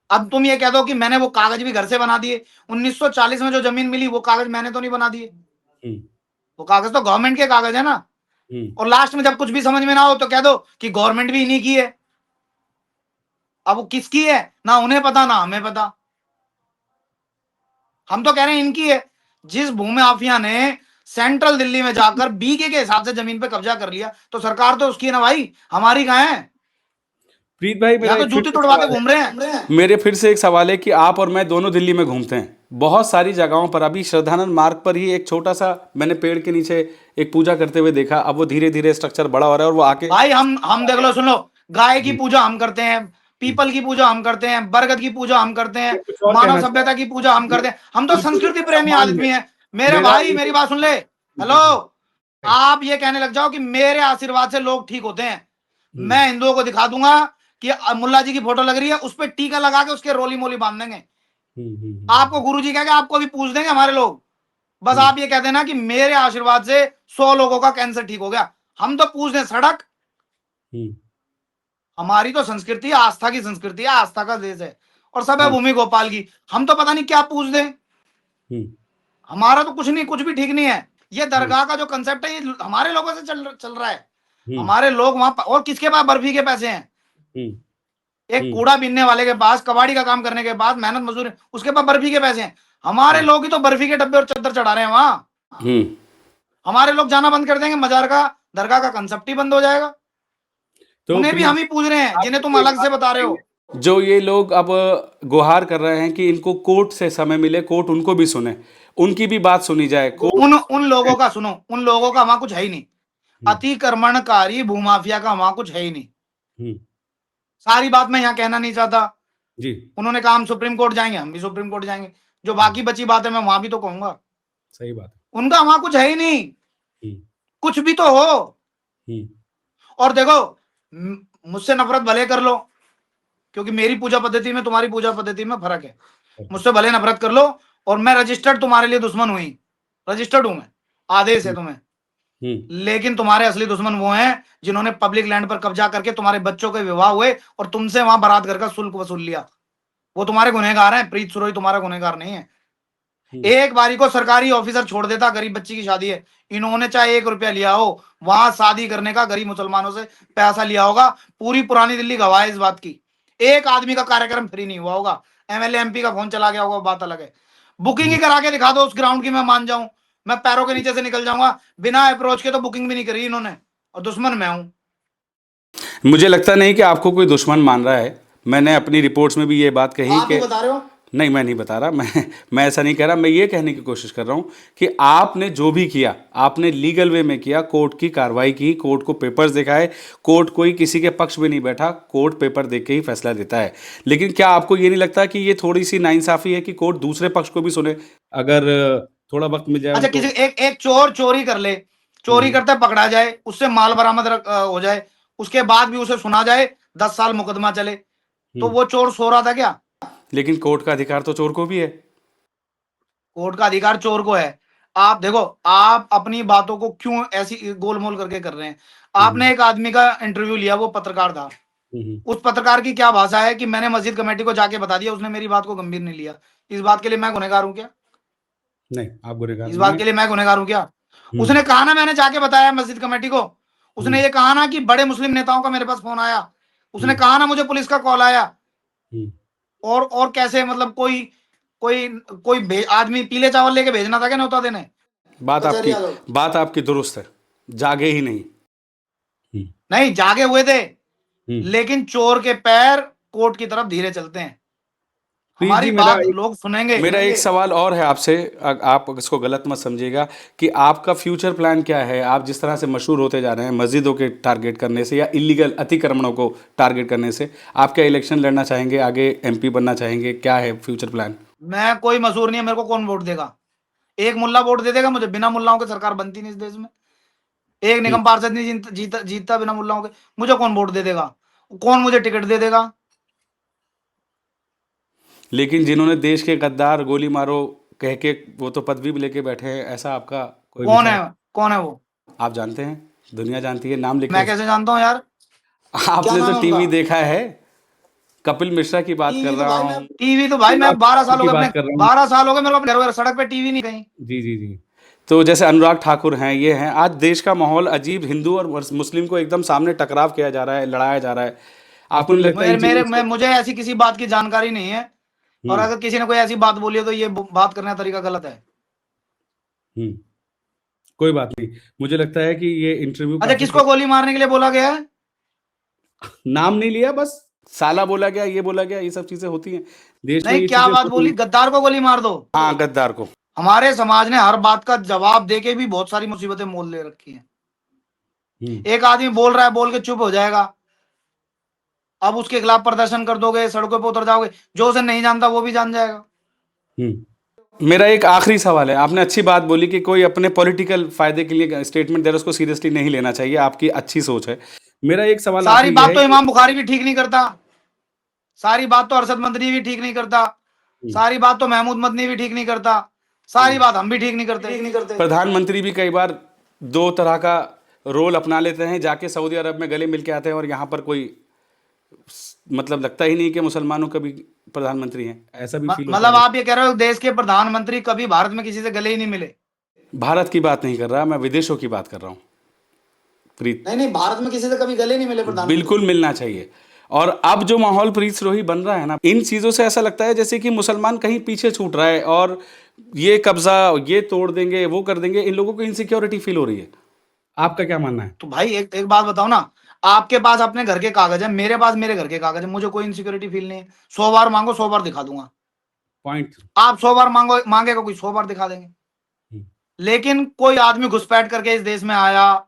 अब तुम ये कह दो कि मैंने वो कागज भी घर से बना दिए, 1940 में जो जमीन मिली वो कागज मैंने तो नहीं बना दिए, वो कागज तो गवर्नमेंट के कागज है ना। और लास्ट में जब कुछ भी समझ में ना हो तो कह दो कि गवर्नमेंट भी इन्हीं की है। अब वो किसकी है ना उन्हें पता ना हमें पता, हम तो कह रहे हैं इनकी है। जिस भूमि माफिया ने सेंट्रल दिल्ली में जाकर बीघे के हिसाब से जमीन पे कब्जा कर लिया, तो सरकार तो उसकी है ना भाई, हमारी कहाँ है? प्रीत भाई, मेरा तो जूती तोड़वा के घूम रहे हैं। मेरे फिर से एक सवाल है कि आप और मैं दोनों दिल्ली में घूमते हैं बहुत सारी जगहों पर। अभी श्रद्धानंद मार्ग पर ही एक छोटा सा मैंने पेड़ के नीचे एक पूजा करते हुए देखा। अब वो धीरे धीरे स्ट्रक्चर बड़ा हो रहा है और वो आके भाई हम देख लो, सुन लो, गाय की पूजा हम करते हैं, पीपल की पूजा हम करते हैं, बरगद की पूजा हम करते हैं, मानव सभ्यता की पूजा हम करते हैं। हम तो संस्कृति प्रेमी आदमी हैं मेरे भाई, मेरी बात सुन ले। हेलो, आप ये कहने लग जाओ कि मेरे आशीर्वाद से लोग ठीक होते हैं। मैं हिंदुओं को दिखा दूंगा कि मुल्ला जी की फोटो लग रही है, उस पर टीका लगा के उसके रोली मोली बांध देंगे। आपको गुरुजी कह के आपको भी पूछ देंगे हमारे लोग। बस आप ये कह देना कि मेरे आशीर्वाद से 100 लोगों का कैंसर ठीक हो गया। हम तो पूछ दें सड़क। हमारी तो संस्कृति है, आस्था की संस्कृति है, आस्था का देश है, और सब है भूमि गोपाल की। हम तो पता नहीं क्या पूछ दें। हमारा तो कुछ नहीं, कुछ भी ठीक नहीं है। ये दरगाह का जो कंसेप्ट है ये हमारे लोगों से चल रहा है। हमारे लोग वहां, और किसके पास बर्फी के पैसे हैं? एक कूड़ा बीनने वाले के पास, कबाड़ी का काम करने के बाद, मेहनत मजदूर, उसके पास बर्फी के पैसे हैं। हमारे लोग ही तो बर्फी के डब्बे और चद्दर चढ़ा रहे हैं वहां। हमारे लोग जाना बंद कर देंगे, मजार का दरगाह का कंसेप्ट ही बंद हो जाएगा। तो उन्हें भी हम ही पूछ रहे हैं जिन्हें तुम अलग से बता रहे हो। जो ये लोग अब गुहार कर रहे हैं कि इनको कोर्ट से समय मिले, कोर्ट उनको भी सुने, उनकी भी बात सुनी जाए। उन लोगों का सुनो, उन लोगों का वहां कुछ है ही नहीं। अतिक्रमणकारी भूमाफिया का वहां कुछ है ही नहीं। सारी बात मैं यहाँ कहना नहीं चाहता जी। उन्होंने कहा हम सुप्रीम कोर्ट जाएंगे, हम भी सुप्रीम कोर्ट जाएंगे। जो बाकी बची बात है मैं वहां भी तो कहूंगा। सही बात है। उनका वहां कुछ है ही नहीं। कुछ भी तो हो। और देखो, मुझसे नफरत भले कर लो, क्योंकि मेरी पूजा पद्धति में तुम्हारी पूजा पद्धति में फर्क है। मुझसे भले नफरत कर लो, और मैं रजिस्टर्ड तुम्हारे लिए दुश्मन हुई, रजिस्टर्ड हूं मैं, आदेश है तुम्हें। लेकिन तुम्हारे असली दुश्मन वो हैं जिन्होंने पब्लिक लैंड पर कब्जा करके तुम्हारे बच्चों के विवाह हुए और तुमसे वहां बारात घर का शुल्क वसूल लिया। वो तुम्हारे गुनहगार हैं। प्रीत सुरोई तुम्हारा गुनहगार नहीं है। एक बारी को सरकारी ऑफिसर छोड़ देता, गरीब बच्ची की शादी है, इन्होंने चाहे 1 रुपया लिया हो वहां शादी करने का, गरीब मुसलमानों से पैसा लिया होगा। पूरी पुरानी दिल्ली गवाह है इस बात की। एक आदमी का कार्यक्रम फ्री नहीं हुआ होगा। एमएलए एमपी का फोन चला गया होगा, बात अलग है। बुकिंग ही करा के दिखा दो उस ग्राउंड की, मैं मान जाऊं, मैं पैरों के नीचे से निकल जाऊंगा। बिना अप्रोच के तो बुकिंग भी नहीं करी इन्होंने, और दुश्मन मैं हूं। मुझे लगता नहीं कि आपको कोई दुश्मन मान रहा है। मैंने अपनी रिपोर्ट्स में भी ये बात कही कि बता रहे हो। नहीं, मैं नहीं बता रहा, मैं ऐसा नहीं कह रहा। मैं ये कहने की कोशिश कर रहा हूं कि आपने जो भी किया, आपने लीगल वे में किया, कोर्ट की कार्रवाई की, कोर्ट को पेपर्स दिखाए, कोर्ट कोई किसी के पक्ष में नहीं बैठा, कोर्ट पेपर देख के ही फैसला देता है। लेकिन क्या आपको ये नहीं लगता कि ये थोड़ी सी नाइंसाफी है कि कोर्ट दूसरे पक्ष को भी सुने? अगर थोड़ा वक्त मिल जाए। अच्छा, किसी एक चोर चोरी कर ले, चोरी करते पकड़ा जाए, उससे माल बरामद हो जाए, उसके बाद भी उसे सुना जाए, 10 साल मुकदमा चले, तो वो चोर सो रहा था क्या? लेकिन कोर्ट का अधिकार तो चोर को भी है। कोर्ट का अधिकार चोर को है। आप देखो, आप अपनी बातों को क्यों ऐसी गोलमोल करके कर रहे हैं? आपने एक आदमी का इंटरव्यू लिया, वो पत्रकार था। उस पत्रकार की क्या भाषा है कि मैंने मस्जिद कमेटी को जाके बता दिया, उसने मेरी बात को गंभीर नहीं लिया। इस बात के लिए मैं गुनहगार हूं क्या? नहीं, आप गुनहगार इस बात के लिए मैं गुनहगार हूं क्या? उसने कहा ना मैंने जाके बताया मस्जिद कमेटी को। उसने ये कहा ना कि बड़े मुस्लिम नेताओं का मेरे पास फोन आया। उसने कहा ना मुझे पुलिस का कॉल आया। और कैसे, मतलब कोई कोई कोई आदमी पीले चावल लेके भेजना था क्या न्योता देने? बात आपकी दुरुस्त है। जागे ही नहीं, जागे हुए थे, लेकिन चोर के पैर कोर्ट की तरफ धीरे चलते हैं। हमारी बात लोग सुनेंगे। मेरा एक सवाल और है आपसे, आप इसको गलत मत समझिएगा, कि आपका फ्यूचर प्लान क्या है? आप जिस तरह से मशहूर होते जा रहे हैं मस्जिदों के टारगेट करने से या इलीगल अतिक्रमणों को टारगेट करने से, आप क्या इलेक्शन लड़ना चाहेंगे, आगे एमपी बनना चाहेंगे? क्या है फ्यूचर प्लान? मैं कोई मशहूर नहीं है, मेरे को कौन वोट देगा? एक मुल्ला वोट दे देगा मुझे। बिना मुल्लाओं के सरकार बनती नहीं इस देश में। एक निगम पार्षद नहीं जीतता बिना मुल्लाओं के। मुझे कौन वोट दे देगा? कौन मुझे टिकट दे देगा? लेकिन जिन्होंने देश के गद्दार गोली मारो कह के वो तो पदवी भी लेके बैठे हैं, ऐसा आपका कोई कौन है? कौन है वो? आप जानते हैं, दुनिया जानती है, नाम लिख। मैं कैसे जानता हूँ यार? आपने तो टीवी देखा है, कपिल मिश्रा की बात कर रहा हूँ। टीवी तो भाई मैं 12 साल हो गए, 12 साल हो गए मेरे को सड़क पे टीवी नहीं कहीं। जी जी जी। तो जैसे अनुराग ठाकुर हैं, ये हैं, आज देश का माहौल अजीब, हिंदू और मुस्लिम को एकदम सामने टकराव किया जा रहा है, लड़ाया जा रहा है। आपको लगता है? मुझे ऐसी किसी बात की जानकारी नहीं है, और अगर किसी ने कोई ऐसी बात बोली है तो ये बात करने का तरीका गलत है। कोई बात नहीं, मुझे लगता है कि ये इंटरव्यू। अच्छा, किसको गोली मारने के लिए बोला गया है? नाम नहीं लिया, बस साला बोला गया, ये बोला गया, ये सब चीजें होती हैं देश में। नहीं, क्या बात बोली? गद्दार को गोली मार दो। हाँ, गद्दार को। हमारे समाज ने हर बात का जवाब देके भी बहुत सारी मुसीबतें मोल ले रखी हैं। एक आदमी बोल रहा है, बोल के चुप हो जाएगा, अब उसके खिलाफ प्रदर्शन कर दोगे, सड़कों पर उतर जाओगे, जो उसे नहीं जानता वो भी जान जाएगा। मेरा एक आखिरी सवाल है, आपने अच्छी बात बोली कि कोई अपने पॉलिटिकल फायदे के लिए स्टेटमेंट दे रहा है, उसको सीरियसली नहीं लेना चाहिए, आपकी अच्छी सोच है। मेरा एक सवाल सारी आखिरी ये बात है तो कि इमाम बुखारी भी ठीक नहीं करता, सारी बात तो अरशद मंदनी भी ठीक नहीं करता, सारी बात तो महमूद मदनी भी ठीक नहीं करता, सारी बात हम भी ठीक नहीं करते। प्रधानमंत्री भी कई बार दो तरह का रोल अपना लेते हैं, जाके सऊदी अरब में गले मिल के आते हैं और यहाँ पर कोई मतलब लगता ही नहीं कि मुसलमानों का भी प्रधानमंत्री हैं, ऐसा भी फील होता मतलब है। आप ये कह रहे हो देश के प्रधानमंत्री कभी भारत में किसी से गले ही नहीं मिले? भारत की बात नहीं कर रहा मैं, विदेशों की बात कर रहा हूँ प्रीत। नहीं, भारत में किसी से कभी गले नहीं मिले प्रधानमंत्री। बिल्कुल मिलना चाहिए। और अब जो माहौल प्रीत सिरोही बन रहा है ना, इन चीज़ों से ऐसा लगता है जैसे कि मुसलमान कहीं पीछे छूट रहा है और ये कब्जा ये तोड़ देंगे वो कर देंगे, इन लोगों को इनसिक्योरिटी फील हो रही है। आपका क्या मानना है? तो भाई एक बात बताओ ना, आपके पास अपने घर के कागज है, मेरे पास मेरे घर के कागज है, मुझे कोई इनसिक्योरिटी फील नहीं है। 100 बार मांगो 100 बार दिखा दूंगा। पॉइंट। आप 100 बार मांगेगा कोई 100 बार दिखा देंगे। लेकिन कोई आदमी घुसपैठ करके इस देश में आया,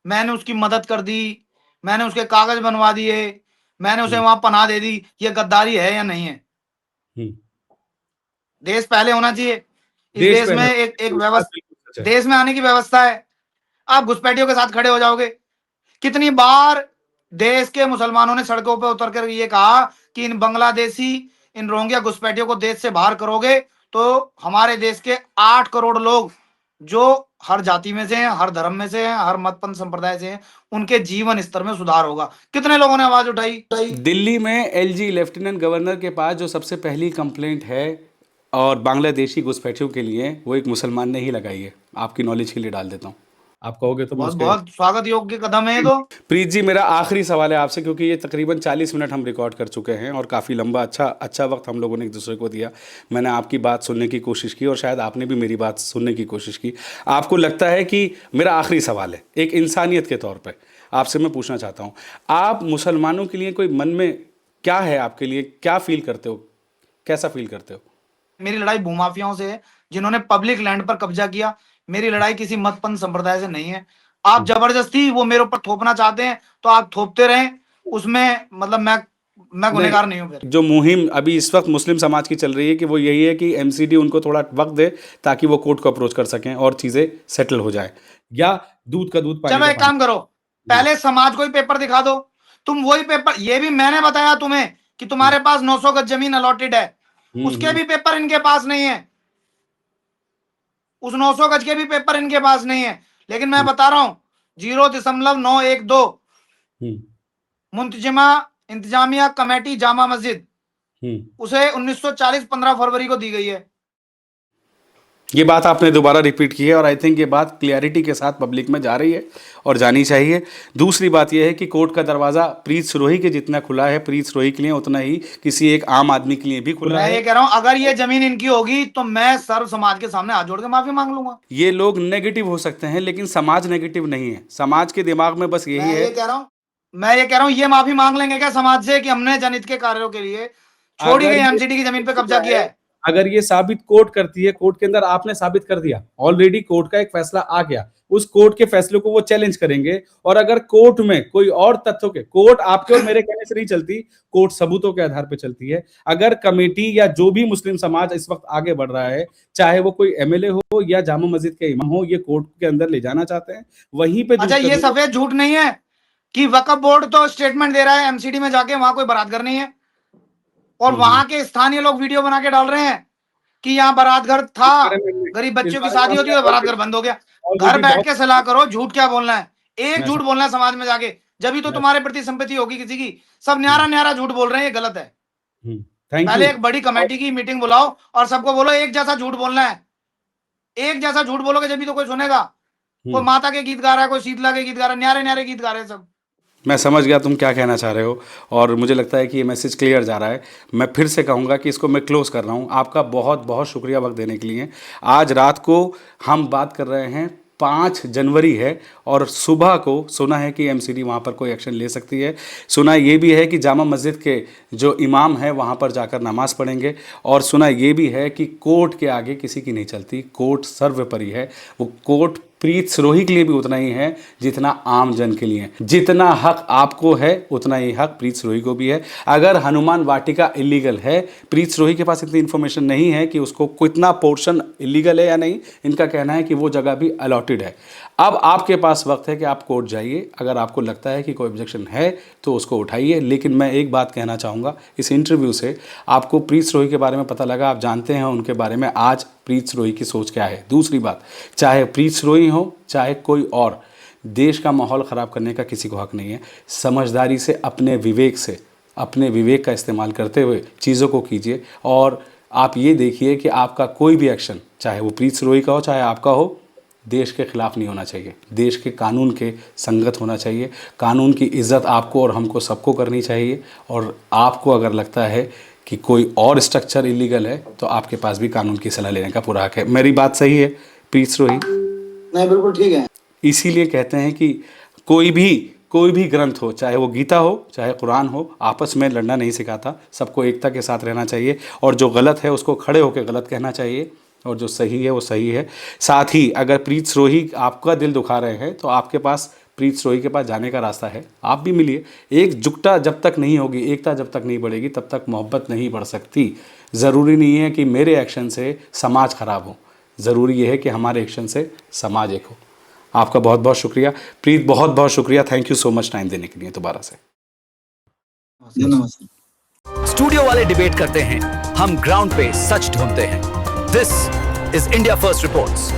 मैंने उसकी मदद कर दी, मैंने उसके कागज बनवा दिए, मैंने उसे वहां पनाह दे दी, ये गद्दारी है या नहीं है? देश पहले होना चाहिए। इस देश में एक व्यवस्था, देश में आने की व्यवस्था है। आप घुसपैठियों के साथ खड़े हो जाओगे। कितनी बार देश के मुसलमानों ने सड़कों पर उतर कर ये कहा कि इन बांग्लादेशी, इन रोहिंग्या घुसपैठियों को देश से बाहर करोगे तो हमारे देश के 8 करोड़ लोग जो हर जाति में से हैं, हर धर्म में से हैं, हर मत पंथ संप्रदाय से हैं, उनके जीवन स्तर में सुधार होगा। कितने लोगों ने आवाज उठाई? दिल्ली में एलजी लेफ्टिनेंट गवर्नर के पास जो सबसे पहली कंप्लेंट है और बांग्लादेशी घुसपैठियों के लिए, वो एक मुसलमान ने ही लगाई है। आपकी नॉलेज के लिए डाल देता हूँ, आप कहोगे तो बहुत बहुत स्वागत योग्य कदम है। तो प्रीत जी, मेरा आखिरी सवाल है आपसे, क्योंकि ये तकरीबन 40 मिनट हम रिकॉर्ड कर चुके हैं और काफ़ी लंबा अच्छा वक्त हम लोगों ने एक दूसरे को दिया। मैंने आपकी बात सुनने की कोशिश की और शायद आपने भी मेरी बात सुनने की कोशिश की। आपको लगता है कि, मेरा आखिरी सवाल है एक इंसानियत के तौर पर आपसे मैं पूछना चाहता हूँ, आप मुसलमानों के लिए कोई मन में क्या है, आपके लिए क्या फील करते हो, कैसा फील करते हो? मेरी लड़ाई भूमाफियाओं से है जिन्होंने पब्लिक लैंड पर कब्जा किया। मेरी लड़ाई किसी मत पंथ संप्रदाय से नहीं है। आप जबरदस्ती वो मेरे ऊपर थोपना चाहते हैं तो आप थोपते रहें, उसमें मतलब मैं गुनहगार नहीं हूं। फिर जो मुहिम अभी इस वक्त मुस्लिम समाज की चल रही है कि वो यही है कि एमसीडी उनको थोड़ा वक्त दे ताकि वो कोर्ट को अप्रोच कर सकें और चीजें सेटल हो जाए, या दूध का दूध पानी चलो का एक पानी। काम करो, पहले समाज को ही पेपर दिखा दो। तुम वही पेपर, ये भी मैंने बताया तुम्हें कि तुम्हारे पास 900 गज जमीन अलॉटेड है, उसके भी पेपर इनके पास नहीं है। उस 900 गज के भी पेपर इनके पास नहीं है। लेकिन मैं बता रहा हूं 0.912 मुंतजिमा इंतजामिया कमेटी जामा मस्जिद, उसे 1940 15 फरवरी को दी गई है। ये बात आपने दोबारा रिपीट की है और आई थिंक ये बात क्लियरिटी के साथ पब्लिक में जा रही है और जानी चाहिए। दूसरी बात ये है कि कोर्ट का दरवाज़ा प्रीत सिरोही के जितना खुला है, प्रीत सिरोही के लिए उतना ही किसी एक आम आदमी के लिए भी खुला है। मैं ये कह रहा हूं अगर ये जमीन इनकी होगी तो मैं सर्व समाज के सामने हाथ जोड़ के माफी मांग लूंगा। ये लोग नेगेटिव हो सकते हैं लेकिन समाज नेगेटिव नहीं है। समाज के दिमाग में बस यही मैं है। ये कह रहा हूं ये माफी मांग लेंगे क्या समाज से कि हमने जनहित के कार्यों के लिए छोड़ी गई एमसीडी की जमीन पे कब्जा किया है? अगर ये साबित कोर्ट करती है, कोर्ट के अंदर आपने साबित कर दिया, ऑलरेडी कोर्ट का एक फैसला आ गया, उस कोर्ट के फैसले को वो चैलेंज करेंगे और अगर कोर्ट में कोई और तथ्यों के, कोर्ट आपके और मेरे कहने से नहीं चलती, कोर्ट सबूतों के आधार पर चलती है। अगर कमेटी या जो भी मुस्लिम समाज इस वक्त आगे बढ़ रहा है, चाहे वो कोई एमएलए हो या जामा मस्जिद के इमाम हो, ये कोर्ट के अंदर ले जाना चाहते हैं, वहीं पे अच्छा ये सफेद झूठ नहीं है कि वक्फ बोर्ड तो स्टेटमेंट दे रहा है एमसीडी में जाके वहां कोई बारातघर नहीं है और वहां के स्थानीय लोग वीडियो बना के डाल रहे हैं कि यहाँ बारात घर था, गरीब बच्चों की शादी होती है, बारात घर बंद हो गया। घर बैठ के सलाह करो, झूठ क्या बोलना है, एक झूठ बोलना है समाज में जाके, जब भी तो तुम्हारे प्रति संपत्ति होगी किसी की। सब न्यारा न्यारा झूठ बोल रहे हैं, ये गलत है। पहले एक बड़ी कमेटी की मीटिंग बुलाओ और सबको बोलो एक जैसा झूठ बोलना है। एक जैसा झूठ बोलोगे जब भी तो कोई सुनेगा। कोई माता के गीत गा रहा है, कोई शीतला के गीत गा रहा है, न्यारे न्यारे गीत गा रहे हैं सब। मैं समझ गया तुम क्या कहना चाह रहे हो और मुझे लगता है कि ये मैसेज क्लियर जा रहा है। मैं फिर से कहूँगा कि इसको मैं क्लोज कर रहा हूँ। आपका बहुत बहुत शुक्रिया वक्त देने के लिए। आज रात को हम बात कर रहे हैं, 5 जनवरी है और सुबह को सुना है कि एमसीडी वहाँ पर कोई एक्शन ले सकती है। सुना ये भी है कि जामा मस्जिद के जो इमाम है वहाँ पर जाकर नमाज़ पढ़ेंगे और सुना ये भी है कि कोर्ट के आगे किसी की नहीं चलती, कोर्ट सर्वोपरि है। वो कोर्ट प्रीत सिरोही के लिए भी उतना ही है जितना आम जन के लिए है। जितना हक आपको है उतना ही हक प्रीत सिरोही को भी है। अगर हनुमान वाटिका इलीगल है, प्रीत सिरोही के पास इतनी इन्फॉर्मेशन नहीं है कि उसको कितना पोर्शन इलीगल है या नहीं। इनका कहना है कि वो जगह भी अलॉटेड है। अब आपके पास वक्त है कि आप कोर्ट जाइए। अगर आपको लगता है कि कोई ऑब्जेक्शन है तो उसको उठाइए। लेकिन मैं एक बात कहना चाहूँगा, इस इंटरव्यू से आपको प्रीत सिरोही के बारे में पता लगा, आप जानते हैं उनके बारे में आज प्रीत सिरोही की सोच क्या है। दूसरी बात, चाहे प्रीत सिरोही हो चाहे कोई और, देश का माहौल ख़राब करने का किसी को हक नहीं है। समझदारी से, अपने विवेक का इस्तेमाल करते हुए चीज़ों को कीजिए। और आप ये देखिए कि आपका कोई भी एक्शन, चाहे वो प्रीत सिरोही का हो चाहे आपका हो, देश के खिलाफ नहीं होना चाहिए। देश के कानून के संगत होना चाहिए। कानून की इज्जत आपको और हमको सबको करनी चाहिए। और आपको अगर लगता है कि कोई और स्ट्रक्चर इलीगल है तो आपके पास भी कानून की सलाह लेने का पूरा हक है। मेरी बात सही है प्रीत सिरोही? नहीं, बिल्कुल ठीक है। इसीलिए कहते हैं कि कोई भी ग्रंथ हो, चाहे वो गीता हो चाहे कुरान हो, आपस में लड़ना नहीं सिखाता। सबको एकता के साथ रहना चाहिए और जो गलत है उसको खड़े होकर गलत कहना चाहिए और जो सही है वो सही है। साथ ही अगर प्रीत सिरोही आपका दिल दुखा रहे हैं तो आपके पास प्रीत सिरोही के पास जाने का रास्ता है। आप भी मिलिए। एकजुटता जब तक नहीं होगी, एकता जब तक नहीं बढ़ेगी, तब तक मोहब्बत नहीं बढ़ सकती। ज़रूरी नहीं है कि मेरे एक्शन से समाज खराब हो, ज़रूरी ये है कि हमारे एक्शन से समाज एक हो। आपका बहुत बहुत शुक्रिया प्रीत, बहुत बहुत शुक्रिया। Thank you so much time देने के लिए दोबारा से। नमस्ते। स्टूडियो वाले डिबेट करते हैं, हम ग्राउंड पे सच ढूंढते हैं। This is India first reports.